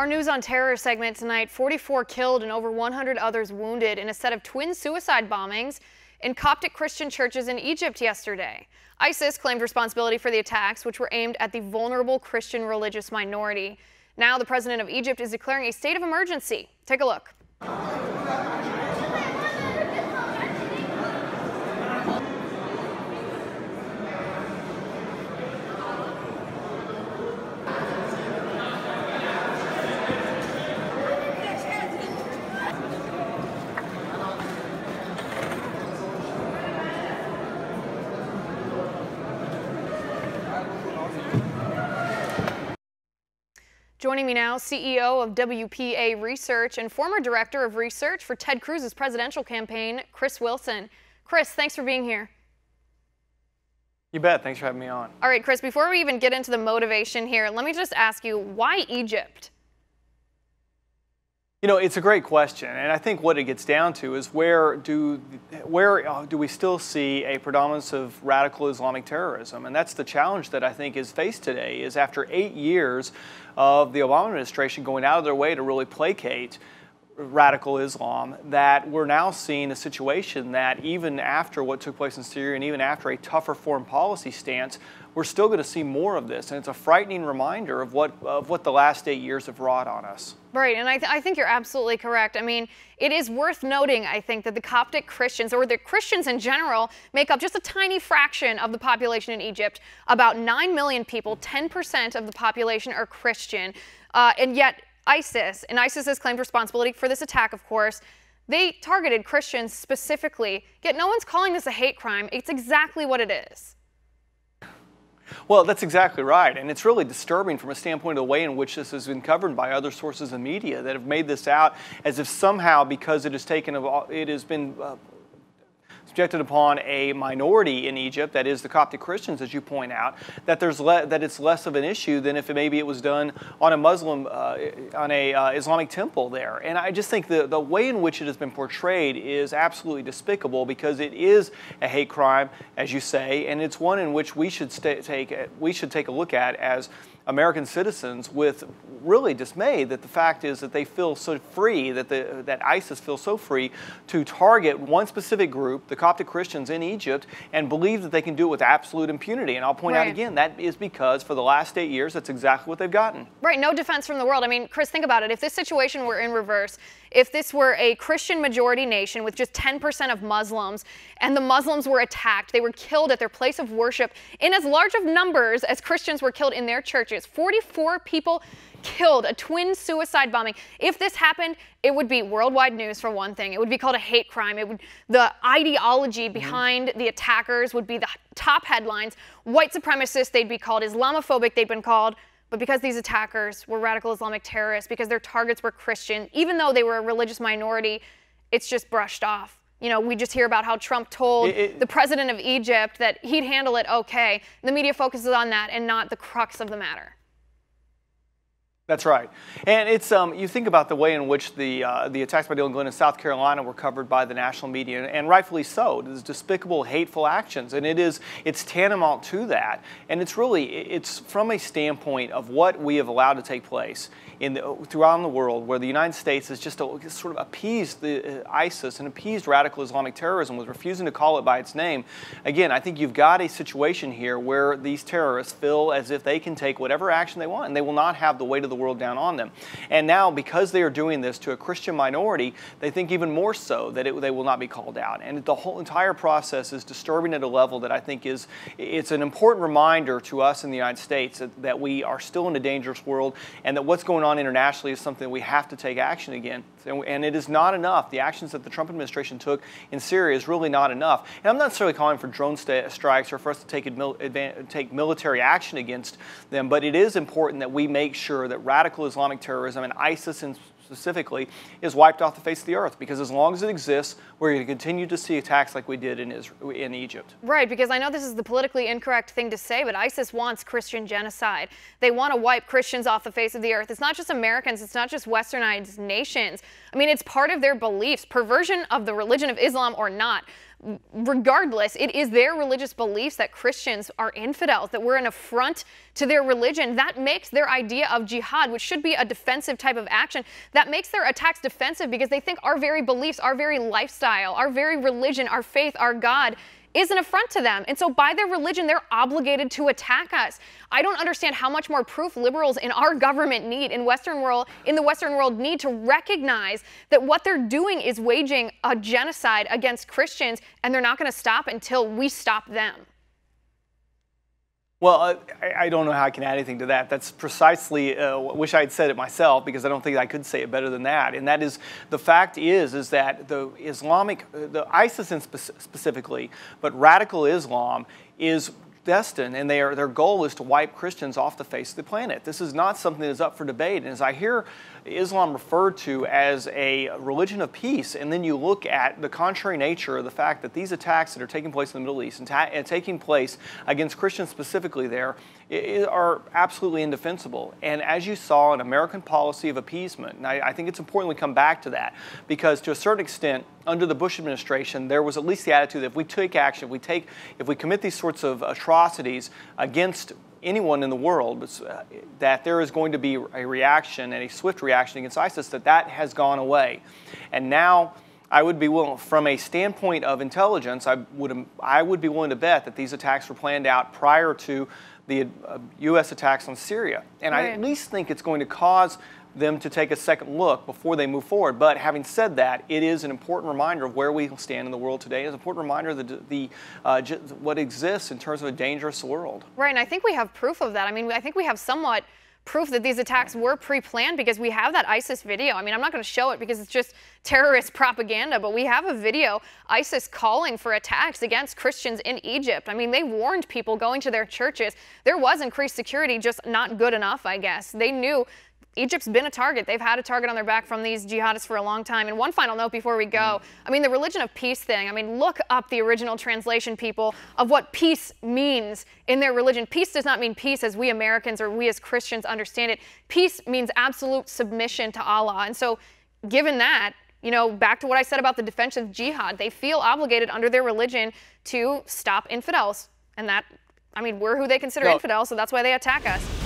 Our News on Terror segment tonight, 44 killed and over 100 others wounded in a set of twin suicide bombings in Coptic Christian churches in Egypt yesterday. ISIS claimed responsibility for the attacks, which were aimed at the vulnerable Christian religious minority. Now the president of Egypt is declaring a state of emergency. Take a look. Joining me now, CEO of WPA Research and former Director of Research for Ted Cruz's presidential campaign, Chris Wilson. Chris, thanks for being here. You bet. Thanks for having me on. All right, Chris, before we even get into the motivation here, let me just ask you, why Egypt? You know, it's a great question, and I think what it gets down to is where do we still see a predominance of radical Islamic terrorism? And that's the challenge that I think is faced today, is after 8 years of the Obama administration going out of their way to really placate radical Islam, that we're now seeing a situation that even after what took place in Syria and even after a tougher foreign policy stance, we're still going to see more of this. And it's a frightening reminder of what the last 8 years have wrought on us. Right, and I think you're absolutely correct. I mean, it is worth noting, I think, that the Coptic Christians, or the Christians in general, make up just a tiny fraction of the population in Egypt. About 9 million people, 10% of the population are Christian, and yet ISIS has claimed responsibility for this attack, of course. They targeted Christians specifically, yet no one's calling this a hate crime. It's exactly what it is. Well, that's exactly right, and it's really disturbing from a standpoint of the way in which this has been covered by other sources of media that have made this out as if somehow, because it has been subjected upon a minority in Egypt, that is the Coptic Christians, as you point out, that it's less of an issue than if maybe it was done on a Muslim, Islamic temple there. And I just think the way in which it has been portrayed is absolutely despicable, because it is a hate crime, as you say, and it's one in which we should take a look at as American citizens with really dismay that the fact is that they feel so free, that ISIS feels so free to target one specific group, the Coptic Christians in Egypt, and believe that they can do it with absolute impunity. And I'll point out again, that is because for the last 8 years, that's exactly what they've gotten. Right, no defense from the world. I mean, Chris, think about it. If this situation were in reverse, if this were a Christian majority nation with just 10% of Muslims, and the Muslims were attacked, they were killed at their place of worship in as large of numbers as Christians were killed in their churches. 44 people killed, a twin suicide bombing. If this happened, it would be worldwide news for one thing. It would be called a hate crime. The ideology behind the attackers would be the top headlines. White supremacists, they'd be called. Islamophobic, they'd been called. But because these attackers were radical Islamic terrorists, because their targets were Christian, even though they were a religious minority, it's just brushed off. You know, we just hear about how Trump told the president of Egypt that he'd handle it okay. The media focuses on that and not the crux of the matter. That's right. And it's you think about the way in which the attacks by Dylan Glenn in South Carolina were covered by the national media, and rightfully so. It's despicable, hateful actions, and it's tantamount to that. And it's from a standpoint of what we have allowed to take place throughout the world, where the United States has just sort of appeased ISIS and appeased radical Islamic terrorism with refusing to call it by its name. Again, I think you've got a situation here where these terrorists feel as if they can take whatever action they want, and they will not have the weight of the world down on them. And now, because they are doing this to a Christian minority, they think even more so that they will not be called out. And the whole entire process is disturbing at a level that I think it's an important reminder to us in the United States that we are still in a dangerous world, and that what's going on internationally is something we have to take action again. And it is not enough. The actions that the Trump administration took in Syria is really not enough. And I'm not necessarily calling for drone strikes or for us to take military action against them, but it is important that we make sure that radical Islamic terrorism, and ISIS specifically, is wiped off the face of the earth, because as long as it exists, we're going to continue to see attacks like we did in Egypt. Right, because I know this is the politically incorrect thing to say, but ISIS wants Christian genocide. They want to wipe Christians off the face of the earth. It's not just Americans, it's not just westernized nations. I mean, it's part of their beliefs, perversion of the religion of Islam or not. regardless, it is their religious beliefs that Christians are infidels, that we're an affront to their religion. That makes their idea of jihad, which should be a defensive type of action, that makes their attacks defensive because they think our very beliefs, our very lifestyle, our very religion, our faith, our God is an affront to them. And so by their religion, they're obligated to attack us. I don't understand how much more proof liberals in our government need, in the Western world need to recognize that what they're doing is waging a genocide against Christians, and they're not going to stop until we stop them. Well, I don't know how I can add anything to that. That's precisely, wish I had said it myself, because I don't think I could say it better than that. And that is, the fact is that the ISIS specifically, but radical Islam is destined, and their goal is to wipe Christians off the face of the planet. This is not something that is up for debate. And as I hear Islam referred to as a religion of peace, and then you look at the contrary nature of the fact that these attacks that are taking place in the Middle East and taking place against Christians specifically there are absolutely indefensible. And as you saw, an American policy of appeasement, and I think it's important we come back to that, because to a certain extent, under the Bush administration, there was at least the attitude that if we take action, if we commit these sorts of atrocities against anyone in the world, that there is going to be a reaction, and a swift reaction against ISIS, that has gone away. And now I would be willing, from a standpoint of intelligence, I would be willing to bet that these attacks were planned out prior to the U.S. attacks on Syria. And right. I at least think it's going to cause them to take a second look before they move forward. But having said that, it is an important reminder of where we stand in the world today. It's an important reminder of what exists in terms of a dangerous world. Right, and I think we have proof of that. I mean, I think we have somewhat proof that these attacks were pre-planned, because we have that ISIS video. I mean, I'm not going to show it because it's just terrorist propaganda, but we have a video, ISIS calling for attacks against Christians in Egypt. I mean, they warned people going to their churches. There was increased security, just not good enough, I guess. They knew Egypt's been a target. They've had a target on their back from these jihadists for a long time. And one final note before we go, I mean, the religion of peace thing, I mean, look up the original translation, people, of what peace means in their religion. Peace does not mean peace as we Americans or we as Christians understand it. Peace means absolute submission to Allah. And so given that, you know, back to what I said about the defensive jihad, they feel obligated under their religion to stop infidels. And that, I mean, we're who they consider infidels, so that's why they attack us.